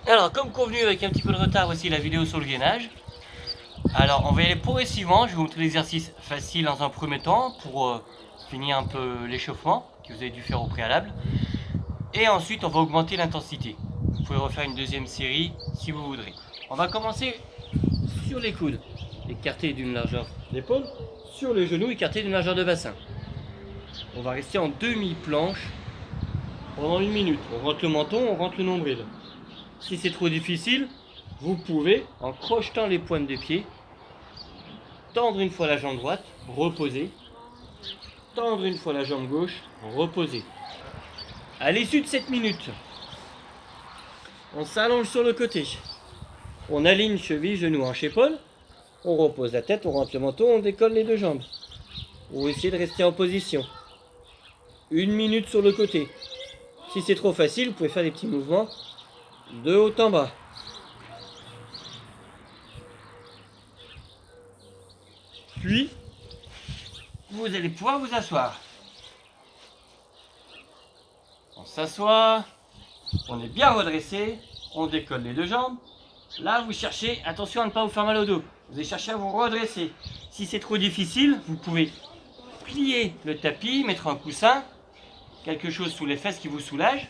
Alors, comme convenu, avec un petit peu de retard aussi la vidéo sur le gainage. Alors, on va y aller progressivement. Je vais vous montrer l'exercice facile dans un premier temps pour finir un peu l'échauffement que vous avez dû faire au préalable. Et ensuite, on va augmenter l'intensité. Vous pouvez refaire une deuxième série si vous voudrez. On va commencer sur les coudes, écartés d'une largeur d'épaule, sur les genoux, écartés d'une largeur de bassin. On va rester en demi-planche pendant 1 minute. On rentre le menton, on rentre le nombril. Si c'est trop difficile, vous pouvez, en crochetant les pointes des pieds, tendre une fois la jambe droite, reposer, tendre une fois la jambe gauche, reposer. À l'issue de 7 minutes, on s'allonge sur le côté, on aligne cheville, genou, hanche, épaule, on repose la tête, on rentre le menton, on décolle les deux jambes. Vous essayez de rester en position. 1 minute sur le côté. Si c'est trop facile, vous pouvez faire des petits mouvements de haut en bas. Puis, vous allez pouvoir vous asseoir. On s'assoit, on est bien redressé, on décolle les deux jambes. Là, vous cherchez, attention à ne pas vous faire mal au dos. Vous allez chercher à vous redresser. Si c'est trop difficile, vous pouvez plier le tapis, mettre un coussin, quelque chose sous les fesses qui vous soulage,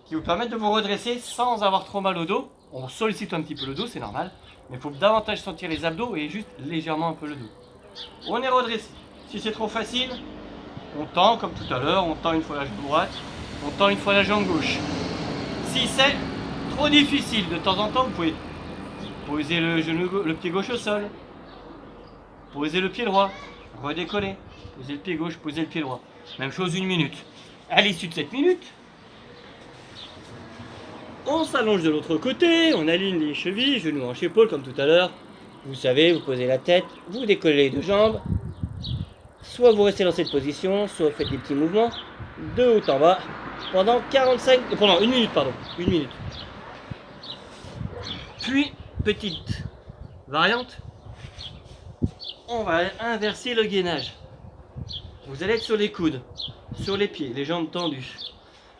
qui vous permettent de vous redresser sans avoir trop mal au dos. On sollicite un petit peu le dos, c'est normal, mais il faut davantage sentir les abdos et juste légèrement un peu le dos. On est redressé. Si c'est trop facile, on tend comme tout à l'heure, on tend une fois la jambe droite, on tend une fois la jambe gauche. Si c'est trop difficile, de temps en temps, vous pouvez poser le pied gauche au sol, poser le pied droit, redécoller, poser le pied gauche, poser le pied droit. Même chose 1 minute. À l'issue de 7 minutes, on s'allonge de l'autre côté, on aligne les chevilles, genoux, hanches, épaules comme tout à l'heure. Vous savez, vous posez la tête, vous décollez les deux jambes. Soit vous restez dans cette position, soit vous faites des petits mouvements de haut en bas pendant 1 minute, pardon. 1 minute. Puis, petite variante, on va inverser le gainage. Vous allez être sur les coudes, sur les pieds, les jambes tendues.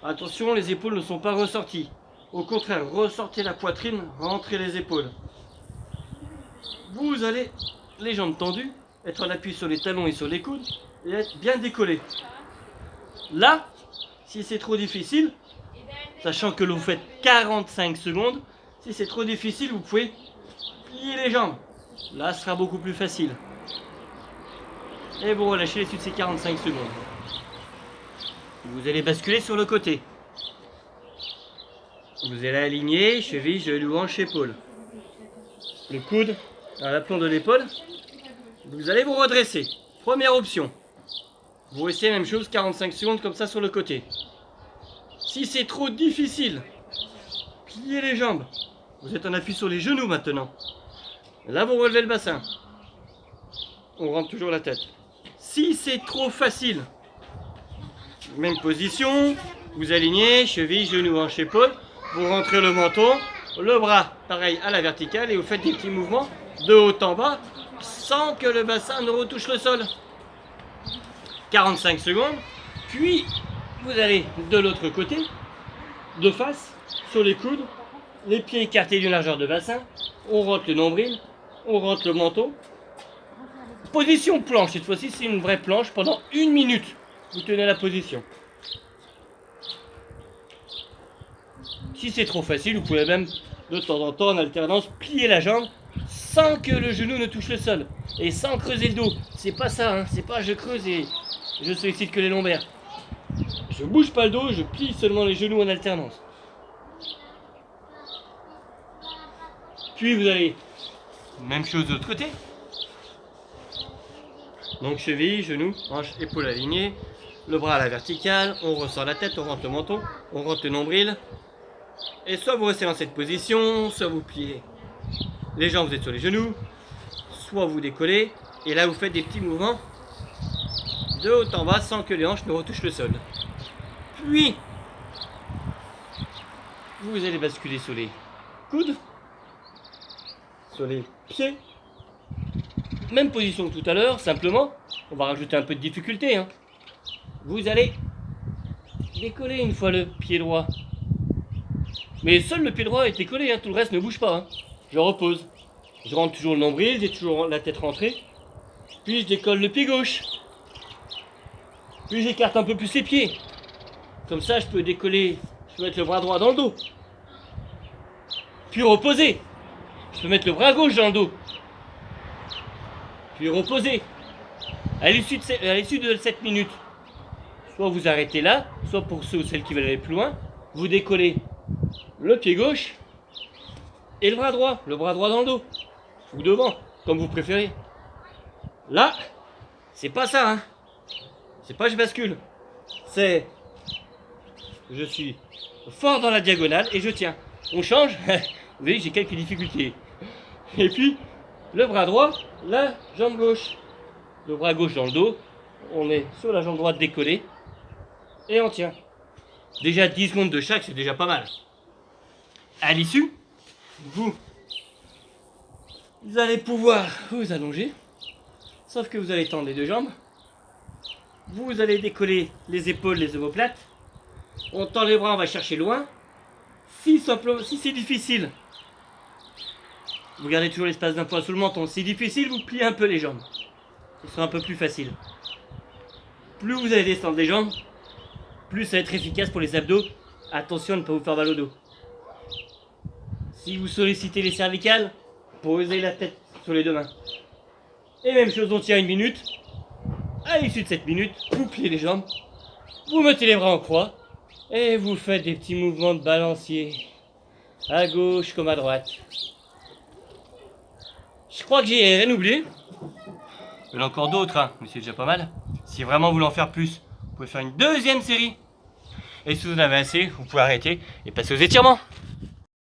Attention, les épaules ne sont pas ressorties. Au contraire, ressortez la poitrine, rentrez les épaules. Vous allez, les jambes tendues, être en appui sur les talons et sur les coudes, et être bien décollé. Là, si c'est trop difficile, sachant que vous faites 45 secondes, si c'est trop difficile, vous pouvez plier les jambes. Là, ce sera beaucoup plus facile. Et vous relâchez les suite de ces 45 secondes. Vous allez basculer sur le côté. Vous allez aligner cheville, genou, hanche, épaule. Le coude à l'aplomb de l'épaule. Vous allez vous redresser. Première option. Vous restez la même chose, 45 secondes comme ça sur le côté. Si c'est trop difficile, pliez les jambes. Vous êtes en appui sur les genoux maintenant. Là, vous relevez le bassin. On rentre toujours la tête. Si c'est trop facile, même position, vous alignez, cheville, genou, hanche, épaule, vous rentrez le menton, le bras pareil à la verticale et vous faites des petits mouvements de haut en bas sans que le bassin ne retouche le sol. 45 secondes, puis vous allez de l'autre côté, de face, sur les coudes, les pieds écartés d'une largeur de bassin, on rentre le nombril, on rentre le menton. Position planche, cette fois-ci c'est une vraie planche pendant 1 minute. Vous tenez la position. Si c'est trop facile, vous pouvez même de temps en temps en alternance plier la jambe sans que le genou ne touche le sol et sans creuser le dos. C'est pas ça, hein. C'est pas je creuse et je sollicite que les lombaires. Je bouge pas le dos, je plie seulement les genoux en alternance. Puis vous allez, même chose de l'autre côté. Donc cheville, genou, hanche, épaule alignée, le bras à la verticale, on ressort la tête, on rentre le menton, on rentre le nombril. Et soit vous restez dans cette position, soit vous pliez les jambes, vous êtes sur les genoux, soit vous décollez, et là vous faites des petits mouvements de haut en bas sans que les hanches ne retouchent le sol. Puis, vous allez basculer sur les coudes, sur les pieds. Même position que tout à l'heure, simplement, on va rajouter un peu de difficulté. Vous allez décoller une fois le pied droit. Mais seul le pied droit est décollé, hein, tout le reste ne bouge pas. Hein. Je repose. Je rentre toujours le nombril, j'ai toujours la tête rentrée. Puis je décolle le pied gauche. Puis j'écarte un peu plus les pieds. Comme ça, je peux décoller, je peux mettre le bras droit dans le dos. Puis reposer. Je peux mettre le bras gauche dans le dos. Puis reposer. À l'issue de 7 minutes, soit vous arrêtez là, soit pour ceux ou celles qui veulent aller plus loin, vous décollez le pied gauche et le bras droit dans le dos. Ou devant, comme vous préférez. Là, c'est pas ça, hein. C'est pas je bascule. C'est... Je suis fort dans la diagonale et je tiens. On change. Vous voyez, j'ai quelques difficultés. Et puis, le bras droit, la jambe gauche. Le bras gauche dans le dos. On est sur la jambe droite décollée. Et on tient. Déjà 10 secondes de chaque, c'est déjà pas mal. À l'issue, vous allez pouvoir vous allonger. Sauf que vous allez tendre les deux jambes. Vous allez décoller les épaules, les omoplates. On tend les bras, on va chercher loin. Si c'est difficile, vous gardez toujours l'espace d'un poids sous le menton. Si difficile, vous pliez un peu les jambes. Ce sera un peu plus facile. Plus vous allez descendre les jambes, plus ça va être efficace pour les abdos. Attention à ne pas vous faire mal au dos. Si vous sollicitez les cervicales, posez la tête sur les deux mains. Et même chose, on tient 1 minute. À l'issue de 7 minutes, vous pliez les jambes, vous mettez les bras en croix et vous faites des petits mouvements de balancier à gauche comme à droite. Je crois que j'ai rien oublié. Il y en a encore d'autres, hein, mais c'est déjà pas mal. Si vraiment vous voulez en faire plus, vous pouvez faire une deuxième série. Et si vous en avez assez, vous pouvez arrêter et passer aux étirements.